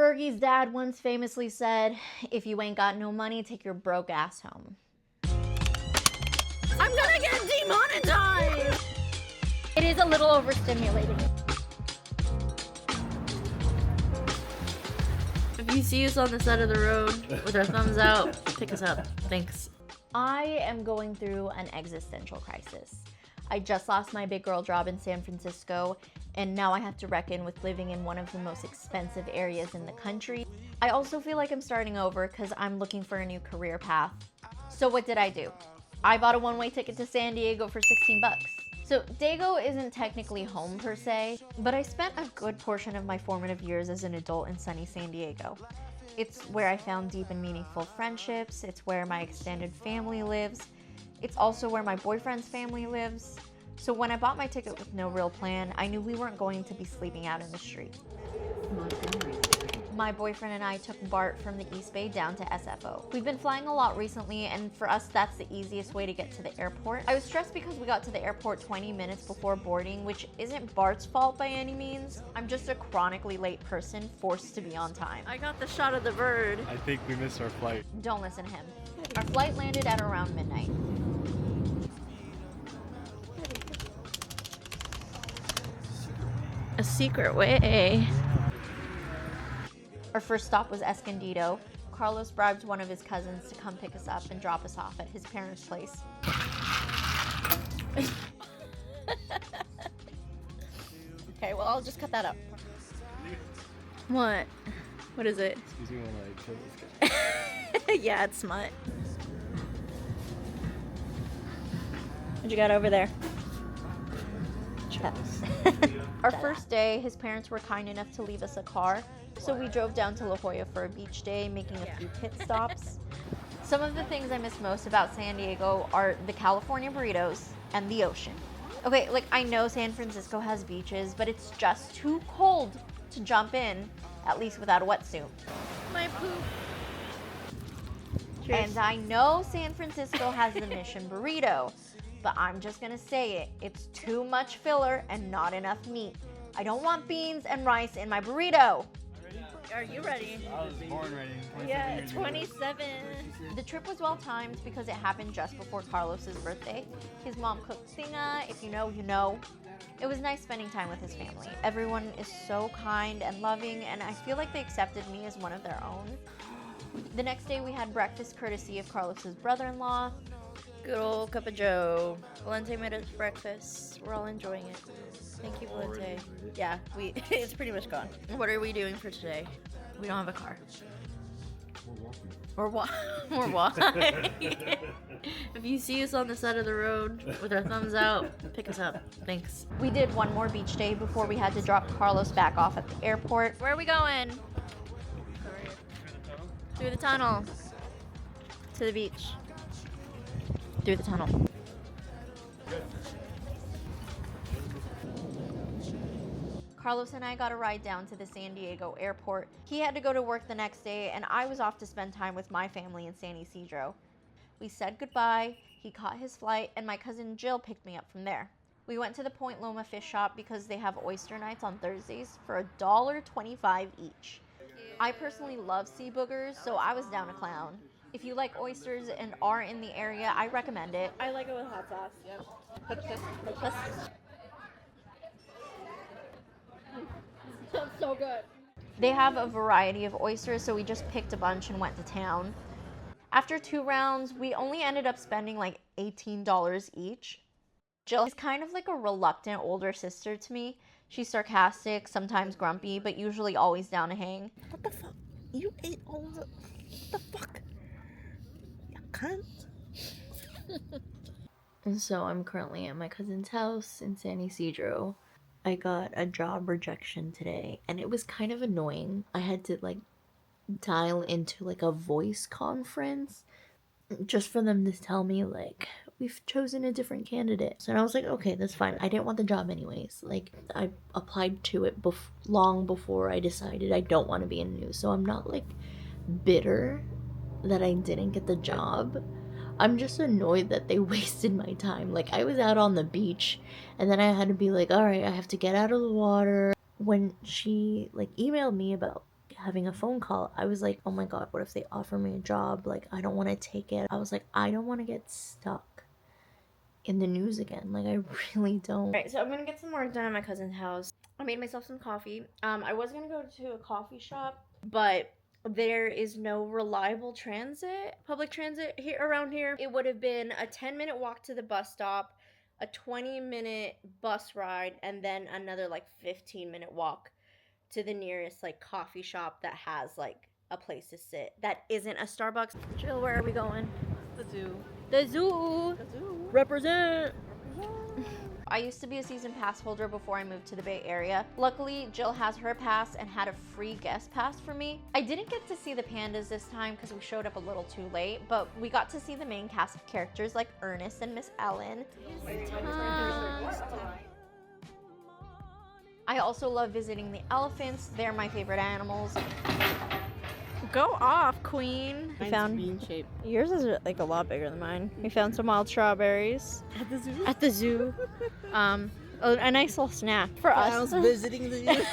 Fergie's dad once famously said, if you ain't got no money, take your broke ass home. I'm gonna get demonetized! It is a little overstimulating. If you see us on the side of the road with our thumbs out, pick us up. Thanks. I am going through an existential crisis. I just lost my big girl job in San Francisco, and now I have to reckon with living in one of the most expensive areas in the country. I also feel like I'm starting over because I'm looking for a new career path. So what did I do? I bought a one-way ticket to San Diego for 16 bucks. So Dago isn't technically home per se, but I spent a good portion of my formative years as an adult in sunny San Diego. It's where I found deep and meaningful friendships. It's where my extended family lives. It's also where my boyfriend's family lives. So when I bought my ticket with no real plan, I knew we weren't going to be sleeping out in the street. My boyfriend and I took BART from the East Bay down to SFO. We've been flying a lot recently, and for us, that's the easiest way to get to the airport. I was stressed because we got to the airport 20 minutes before boarding, which isn't BART's fault by any means. I'm just a chronically late person forced to be on time. I got the shot of the bird. I think we missed our flight. Don't listen to him. Our flight landed at around midnight. A secret way. Our first stop was Escondido. Carlos bribed one of his cousins to come pick us up and drop us off at his parents' place. Okay, well, I'll just cut that up. What? What is it? Excuse me when I kill this guy. Yeah, it's smut. What you got over there? Our first day, his parents were kind enough to leave us a car, so we drove down to La Jolla for a beach day, making a few pit stops. Some of the things I miss most about San Diego are the California burritos and the ocean. Okay, like I know San Francisco has beaches, but it's just too cold to jump in, at least without a wetsuit. My poop. And I know San Francisco has the Mission Burrito, but I'm just gonna say it. It's too much filler and not enough meat. I don't want beans and rice in my burrito. Are you ready? I was born ready. 27 Yeah, years 27. The trip was well timed because it happened just before Carlos's birthday. His mom cooked singa. If you know, you know. It was nice spending time with his family. Everyone is so kind and loving, and I feel like they accepted me as one of their own. The next day we had breakfast courtesy of Carlos's brother-in-law. Good old cup of joe. Valente made us breakfast. We're all enjoying it. Thank you, Valente. Yeah, it's pretty much gone. What are we doing for today? We don't have a car. We're walking. We're walking. If you see us on the side of the road with our thumbs out, pick us up. Thanks. We did one more beach day before we had to drop Carlos back off at the airport. Where are we going? Through the tunnel. To the beach. Through the tunnel. Carlos and I got a ride down to the San Diego airport. He had to go to work the next day, and I was off to spend time with my family in San Isidro. We said goodbye, he caught his flight, and my cousin Jill picked me up from there. We went to the Point Loma fish shop because they have oyster nights on Thursdays for $1.25 each. I personally love sea boogers, so I was down to clown. If you like oysters and are in the area, I recommend it. I like it with hot sauce. Yep. That's so good. They have a variety of oysters, so we just picked a bunch and went to town. After 2 rounds, we only ended up spending like $18 each. Jill is kind of like a reluctant older sister to me. She's sarcastic, sometimes grumpy, but usually always down to hang. What the fuck? You ate all the... What the fuck? You cunt. And so I'm currently at my cousin's house in San Isidro. I got a job rejection today, and it was kind of annoying. I had to like dial into like a voice conference just for them to tell me like, we've chosen a different candidate. So I was like, okay, that's fine. I didn't want the job anyways. Like, I applied to it long before I decided I don't want to be in news. So I'm not like bitter that I didn't get the job. I'm just annoyed that they wasted my time. Like, I was out on the beach, and then I had to be like, all right, I have to get out of the water. When she like emailed me about having a phone call. I was like, oh my God, what if they offer me a job? Like, I don't want to take it. I was like, I don't want to get stuck in the news again. Like, I really don't. Alright, so I'm gonna get some work done at my cousin's house. I made myself some coffee. I was gonna go to a coffee shop, but there is no reliable public transit here around here. It would have been a 10-minute walk to the bus stop, a 20-minute bus ride, and then another like 15-minute walk to the nearest like coffee shop that has like a place to sit that isn't a Starbucks. Jill, where are we going? The zoo. The zoo. The zoo. Represent. I used to be a season pass holder before I moved to the Bay Area. Luckily, Jill has her pass and had a free guest pass for me. I didn't get to see the pandas this time because we showed up a little too late, but we got to see the main cast of characters like Ernest and Miss Ellen. I also love visiting the elephants. They're my favorite animals. Go off, queen. We found bean shaped. yours is like a lot bigger than mine. We found some wild strawberries At the zoo. at the zoo. A nice little snack for I us. was visiting the zoo.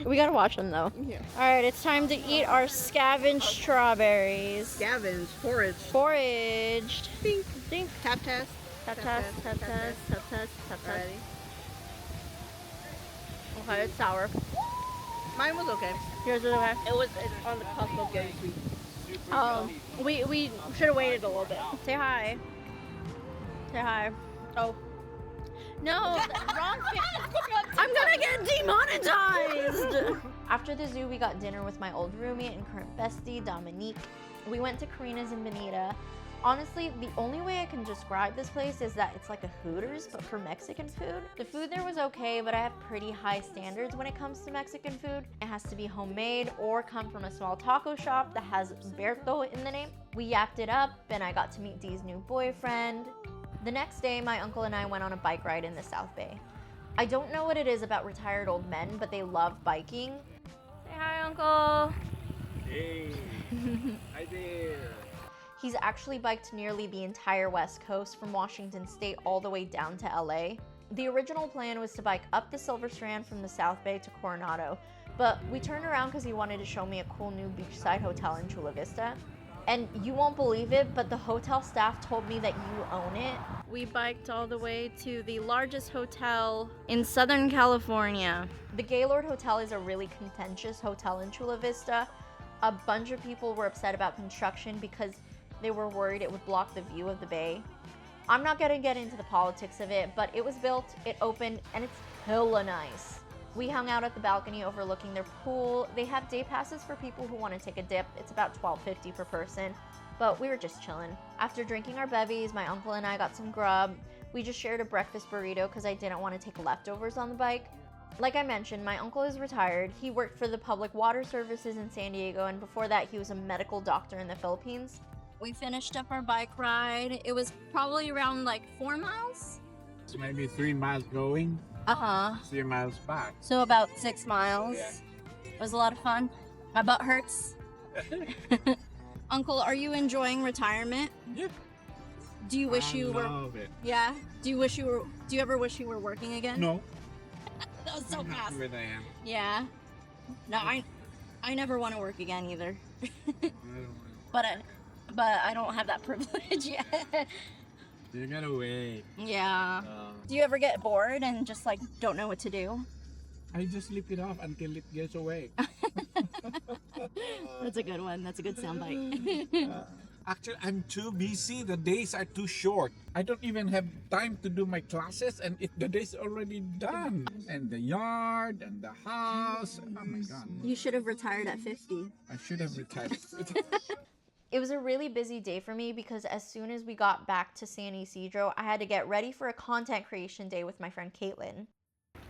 We gotta watch them though. Yeah. All right, it's time to eat our scavenged strawberries. Scavenge, forage. Foraged. Think. Think. Tap test. Tap Tap test. test, Tap tap test. Tap test. Tap test. Alrighty. Okay, it's sour. Mine was okay. Yours is okay. It was on the cusp of getting sweet. Oh, we should have waited a little bit. Say hi. Say hi. Oh. No, wrong I'm gonna get demonetized! After the zoo, we got dinner with my old roommate and current bestie, Dominique. We went to Karina's in Bonita. Honestly, the only way I can describe this place is that it's like a Hooters, but for Mexican food. The food there was okay, but I have pretty high standards when it comes to Mexican food. It has to be homemade or come from a small taco shop that has Berto in the name. We yapped it up, and I got to meet Dee's new boyfriend. The next day, my uncle and I went on a bike ride in the South Bay. I don't know what it is about retired old men, but they love biking. Say hi, Uncle. Hey. Hi there. He's actually biked nearly the entire West Coast from Washington State all the way down to LA. The original plan was to bike up the Silver Strand from the South Bay to Coronado, but we turned around because he wanted to show me a cool new beachside hotel in Chula Vista. And you won't believe it, but the hotel staff told me that you own it. We biked all the way to the largest hotel in Southern California. The Gaylord Hotel is a really contentious hotel in Chula Vista. A bunch of people were upset about construction because they were worried it would block the view of the bay. I'm not gonna get into the politics of it, but it was built, it opened, and it's hella nice. We hung out at the balcony overlooking their pool. They have day passes for people who want to take a dip. It's about $12.50 per person, but we were just chilling. After drinking our bevies, my uncle and I got some grub. We just shared a breakfast burrito because I didn't want to take leftovers on the bike. Like I mentioned, my uncle is retired. He worked for the Public Water Services in San Diego, and before that, he was a medical doctor in the Philippines. We finished up our bike ride. It was probably around like 4 miles. So maybe 3 miles going, 3 miles back. So about 6 miles. Yeah. It was a lot of fun. My butt hurts. Uncle, are you enjoying retirement? Yeah. Do you wish you were? Love it. Yeah. Do you ever wish you were working again? No. That was so I'm fast. happy where I am. Yeah. No, I never want to work again either. I don't want But I don't have that privilege yet. to. You gotta wait. Yeah. Do you ever get bored and just like don't know what to do? I just sleep it off until it gets away. That's a good one. That's a good soundbite. Actually, I'm too busy. The days are too short. I don't even have time to do my classes, and the day's already done. And the yard and the house. Oh my God. You should have retired at 50. I should have retired. It was a really busy day for me because as soon as we got back to San Ysidro, I had to get ready for a content creation day with my friend Caitlin.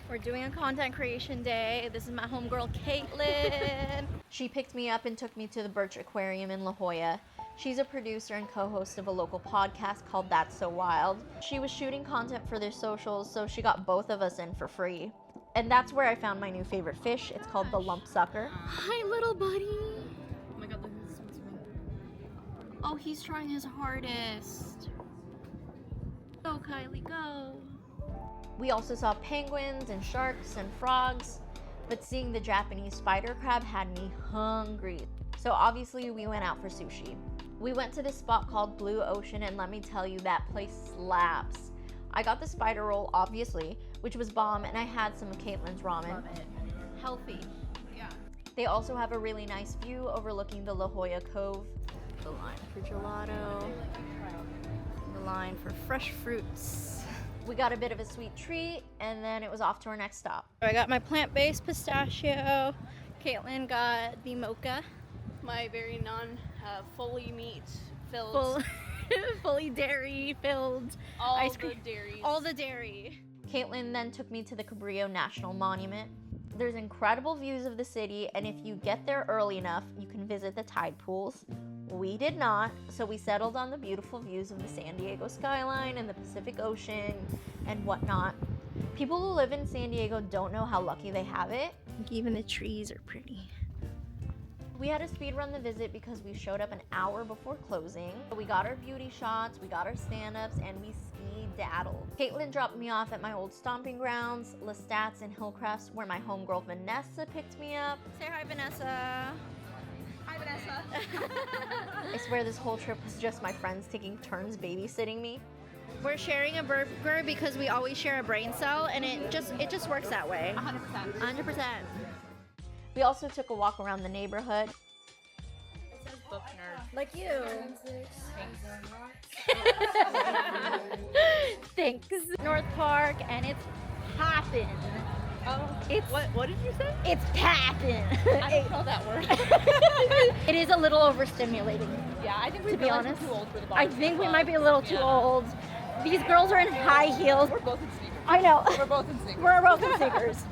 We're doing a content creation day. This is my homegirl, Caitlin. She picked me up and took me to the Birch Aquarium in La Jolla. She's a producer and co-host of a local podcast called That's So Wild. She was shooting content for their socials, so she got both of us in for free. And that's where I found my new favorite fish. It's called the lump sucker. Hi, little buddy. Oh my god, look at this one. Oh, he's trying his hardest. Go, Kylie, go. We also saw penguins and sharks and frogs. but seeing the Japanese spider crab had me hungry. So obviously we went out for sushi. We went to this spot called Blue Ocean, and let me tell you, that place slaps. I got the spider roll, obviously, which was bomb, and I had some of Caitlin's ramen. Healthy. Yeah. They also have a really nice view overlooking the La Jolla Cove. The line for gelato. The line for fresh fruits. We got a bit of a sweet treat, and then it was off to our next stop. I got my plant-based pistachio. Caitlin got the mocha. My very fully meat-filled, fully dairy-filled All ice the cream. dairies. All the dairy. Caitlin then took me to the Cabrillo National Monument. There's incredible views of the city, and if you get there early enough, you can visit the tide pools. We did not, so we settled on the beautiful views of the San Diego skyline and the Pacific Ocean and whatnot. People who live in San Diego don't know how lucky they have it. Like even the trees are pretty. We had to speed run the visit because we showed up an hour before closing. We got our beauty shots, we got our stand-ups, and we ski-daddled. Caitlin dropped me off at my old stomping grounds, Lestat's in Hillcrest, where my homegirl Vanessa picked me up. Say hi, Vanessa. Hi, Vanessa. I swear this whole trip was just my friends taking turns babysitting me. We're sharing a burger because we always share a brain cell, and it just works that way. 100%. 100%. We also took a walk around the neighborhood. It says book nerd. Like you. Thanks. North Park, and it's poppin'. Oh, It's what did you say? it's poppin'. I don't know that word. It is a little overstimulating. Yeah, I think we To be realize we're honest, too old for the I bottom think we club. might be a little too Yeah. old. These girls are in high heels. We're both in sneakers. I know. We're both in sneakers. We're both in sneakers.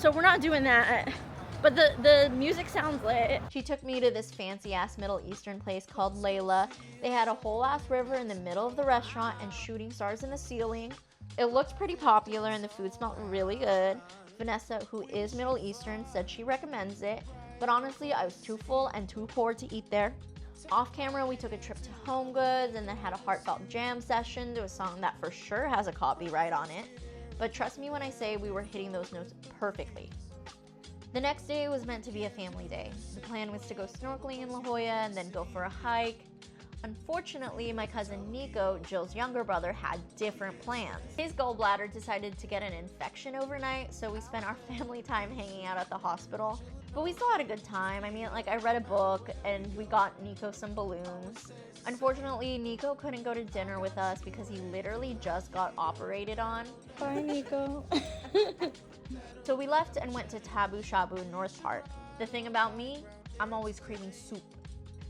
So we're not doing that. But the music sounds lit. She took me to this fancy ass Middle Eastern place called Layla. They had a whole ass river in the middle of the restaurant and shooting stars in the ceiling. It looked pretty popular and the food smelled really good. Vanessa, who is Middle Eastern, said she recommends it, but honestly, I was too full and too poor to eat there. Off camera, we took a trip to Home Goods and then had a heartfelt jam session to a song that for sure has a copyright on it. But trust me when I say we were hitting those notes perfectly. The next day was meant to be a family day. The plan was to go snorkeling in La Jolla and then go for a hike. Unfortunately, my cousin Nico, Jill's younger brother, had different plans. His gallbladder decided to get an infection overnight, so we spent our family time hanging out at the hospital. But we still had a good time. I mean, like, I read a book and we got Nico some balloons. Unfortunately, Nico couldn't go to dinner with us because he literally just got operated on. Bye, Nico. So we left and went to Tabu Shabu in North Park. The thing about me, I'm always craving soup.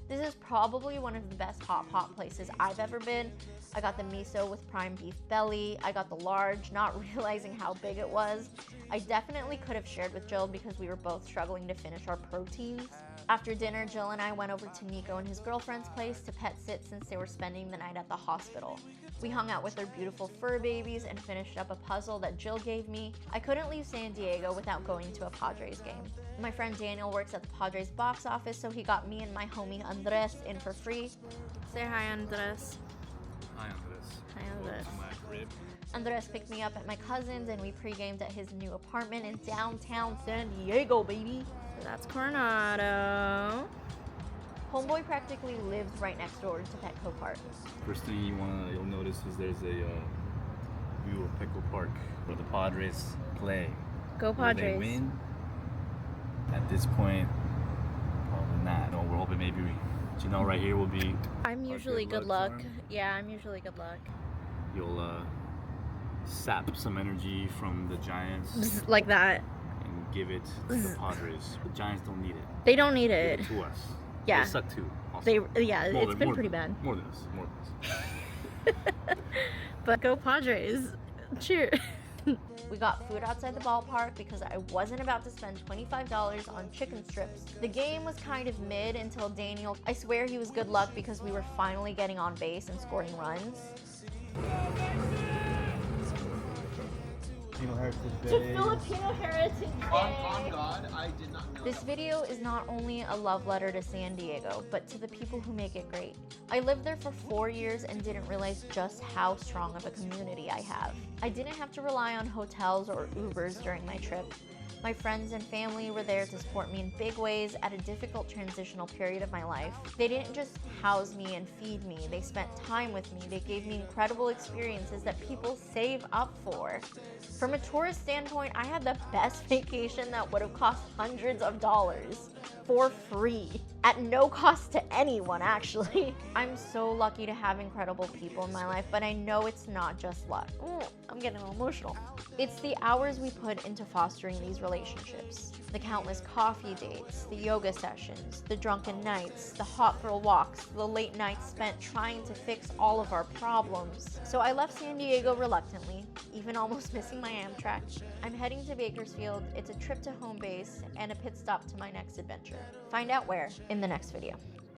This is probably one of the best hot pot places I've ever been. I got the miso with prime beef belly. I got the large, not realizing how big it was. I definitely could have shared with Jill because we were both struggling to finish our proteins. After dinner, Jill and I went over to Nico and his girlfriend's place to pet sit since they were spending the night at the hospital. We hung out with their beautiful fur babies and finished up a puzzle that Jill gave me. I couldn't leave San Diego without going to a Padres game. My friend Daniel works at the Padres box office, so he got me and my homie Andres in for free. Say hi, Andres. Hi, Andres. Hi, Andres. Welcome to my crib. Andres picked me up at my cousin's and we pre-gamed at his new apartment in downtown San Diego, baby. So that's Coronado. Homeboy practically lives right next door to Petco Park. First thing you'll notice is there's a view of Petco Park where the Padres play. Go Will Padres. they win? At this point, probably not. No, we're hoping maybe right here will be. I'm usually good luck. charm. Yeah, I'm usually good luck. You'll sap some energy from the Giants Like that. and give it to the Padres. The Giants don't need it. They don't need Give it. it to us. Yeah. They suck too. Also. Yeah, More it's than- been more pretty than- bad. More than us. More than us. But go Padres. Cheers. We got food outside the ballpark because I wasn't about to spend $25 on chicken strips. The game was kind of mid until Daniel, I swear he was good luck because we were finally getting on base and scoring runs. Filipino Heritage Day! On God, I did not know. This video is not only a love letter to San Diego, but to the people who make it great. I lived there for 4 years and didn't realize just how strong of a community I have. I didn't have to rely on hotels or Ubers during my trip. My friends and family were there to support me in big ways at a difficult transitional period of my life. They didn't just house me and feed me, they spent time with me. They gave me incredible experiences that people save up for. From a tourist standpoint, I had the best vacation that would have cost hundreds of dollars for free, at no cost to anyone, actually. I'm so lucky to have incredible people in my life, but I know it's not just luck. I'm getting emotional. It's the hours we put into fostering these relationships. The countless coffee dates, the yoga sessions, the drunken nights, the hot girl walks, the late nights spent trying to fix all of our problems. So I left San Diego reluctantly, even almost missing my Amtrak. I'm heading to Bakersfield. It's a trip to home base and a pit stop to my next adventure. Find out where in the next video.